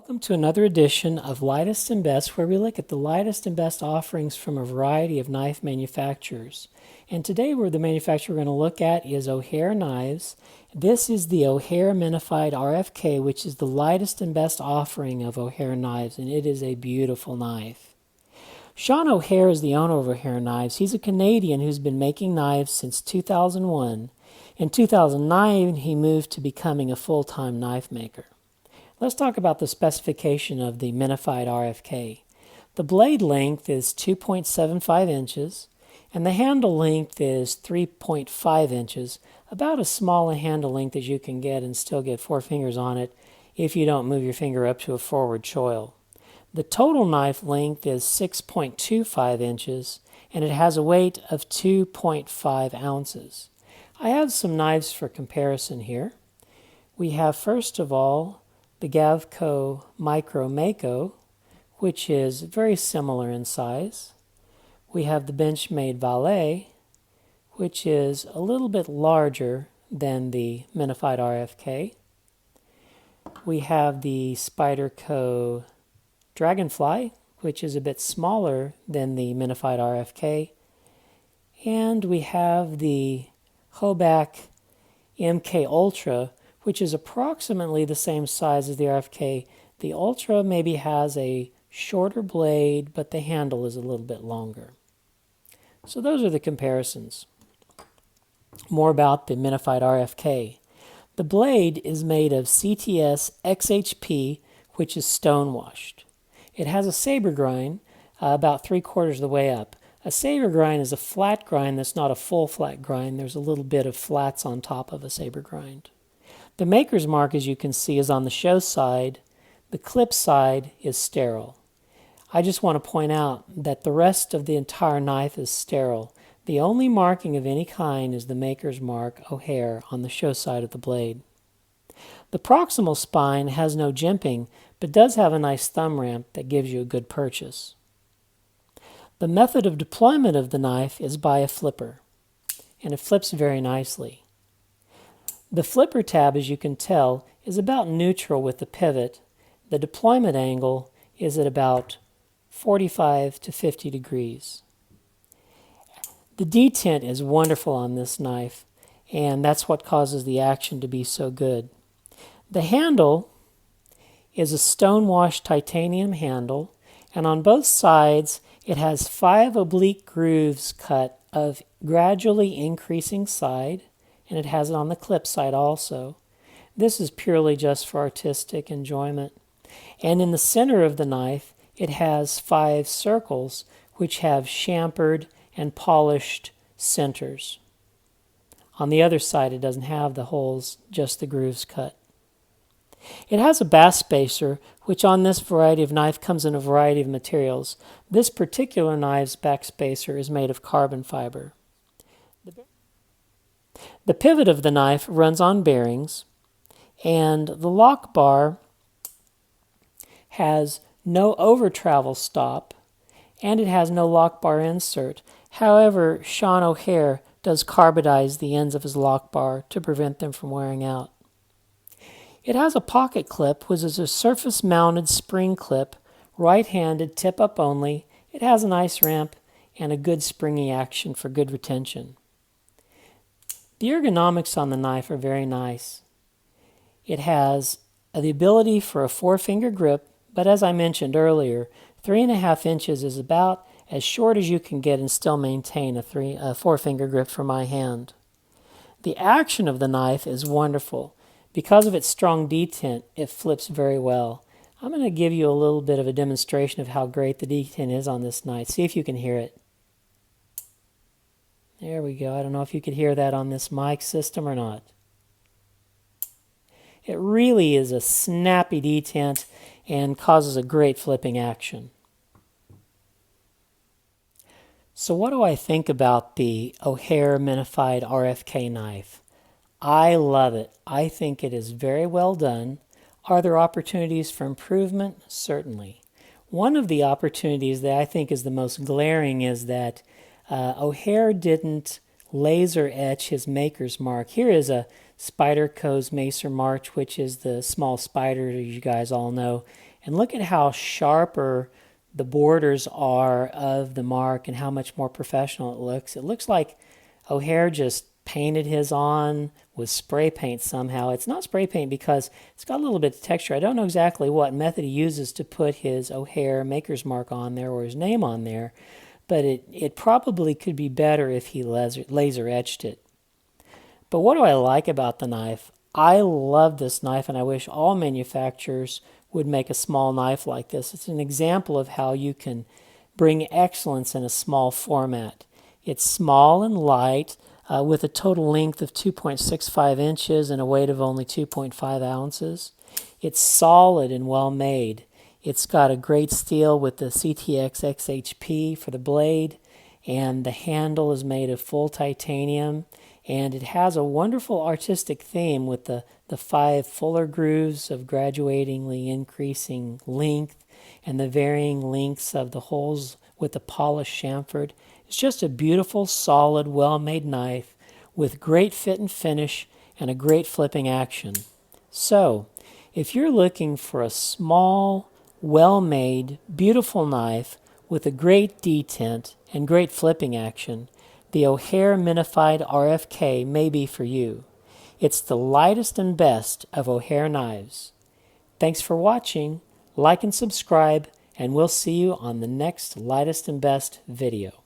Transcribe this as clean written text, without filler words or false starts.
Welcome to another edition of Lightest and Best, where we look at the lightest and best offerings from a variety of knife manufacturers. And today the manufacturer we're going to look at is O'Hare Knives. This is the O'Hare Minified RFK, which is the lightest and best offering of O'Hare Knives, and it is a beautiful knife. Sean O'Hare is the owner of O'Hare Knives. He's a Canadian who's been making knives since 2001. In 2009, he moved to becoming a full-time knife maker. Let's talk about the specification of the Minified RFK. The blade length is 2.75 inches, and the handle length is 3.5 inches, about as small a handle length as you can get and still get 4 fingers on it if you don't move your finger up to a forward choil. The total knife length is 6.25 inches, and it has a weight of 2.5 ounces. I have some knives for comparison here. We have, first of all, the Gavco Micro Mako, which is very similar in size. We have the Benchmade Valet, which is a little bit larger than the Minified RFK. We have the Spyderco Dragonfly, which is a bit smaller than the Minified RFK. And we have the Hoback MK Ultra, which is approximately the same size as the RFK. The Ultra maybe has a shorter blade, but the handle is a little bit longer. So those are the comparisons. More about the Minified RFK. The blade is made of CTS XHP, which is stone-washed. It has a saber grind about 3/4 of the way up. A saber grind is a flat grind that's not a full flat grind. There's a little bit of flats on top of a saber grind. The maker's mark, as you can see, is on the show side. The clip side is sterile. I just want to point out that the rest of the entire knife is sterile. The only marking of any kind is the maker's mark, O'Hare, on the show side of the blade. The proximal spine has no jimping, but does have a nice thumb ramp that gives you a good purchase. The method of deployment of the knife is by a flipper, and it flips very nicely. The flipper tab, as you can tell, is about neutral with the pivot. The deployment angle is at about 45 to 50 degrees. The detent is wonderful on this knife, and that's what causes the action to be so good. The handle is a stone-washed titanium handle, and on both sides it has 5 oblique grooves cut of gradually increasing side, and it has it on the clip side also. This is purely just for artistic enjoyment. And in the center of the knife, it has 5 circles which have chamfered and polished centers. On the other side, it doesn't have the holes, just the grooves cut. It has a back spacer, which on this variety of knife comes in a variety of materials. This particular knife's back spacer is made of carbon fiber. The pivot of the knife runs on bearings, and the lock bar has no over travel stop, and it has no lock bar insert. However, Sean O'Hare does carbonize the ends of his lock bar to prevent them from wearing out. It has a pocket clip, which is a surface-mounted spring clip, right-handed, tip-up only. It has a nice ramp and a good springy action for good retention. The ergonomics on the knife are very nice. It has the ability for a 4-finger grip, but as I mentioned earlier, 3.5 inches is about as short as you can get and still maintain a 4-finger grip for my hand. The action of the knife is wonderful. Because of its strong detent, it flips very well. I'm going to give you a little bit of a demonstration of how great the detent is on this knife. See if you can hear it. There we go. I don't know if you could hear that on this mic system or not. It really is a snappy detent and causes a great flipping action. So what do I think about the O'Hare Minified RFK knife? I love it. I think it is very well done. Are there opportunities for improvement? Certainly. One of the opportunities that I think is the most glaring is that O'Hare didn't laser etch his maker's mark. Here is a Spyderco's Macer March, which is the small spider, as you guys all know, And look at how sharper the borders are of the mark and how much more professional it looks. It looks like O'Hare just painted his on with spray paint somehow. It's not spray paint because it's got a little bit of texture. I don't know exactly what method he uses to put his O'Hare maker's mark on there or his name on there, but it probably could be better if he laser etched it. But what do I like about the knife? I love this knife, and I wish all manufacturers would make a small knife like this. It's an example of how you can bring excellence in a small format. It's small and light, with a total length of 2.65 inches and a weight of only 2.5 ounces. It's solid and well made. It's got a great steel with the CTX XHP for the blade, and the handle is made of full titanium, and it has a wonderful artistic theme with the 5 fuller grooves of graduatingly increasing length and the varying lengths of the holes with the polished chamfered. It's just a beautiful, solid, well-made knife with great fit and finish and a great flipping action. So, if you're looking for a small, well-made, beautiful knife with a great detent and great flipping action, the O'Hare Minified RFK may be for you. It's the lightest and best of O'Hare knives. Thanks for watching. Like and subscribe, and we'll see you on the next lightest and best video.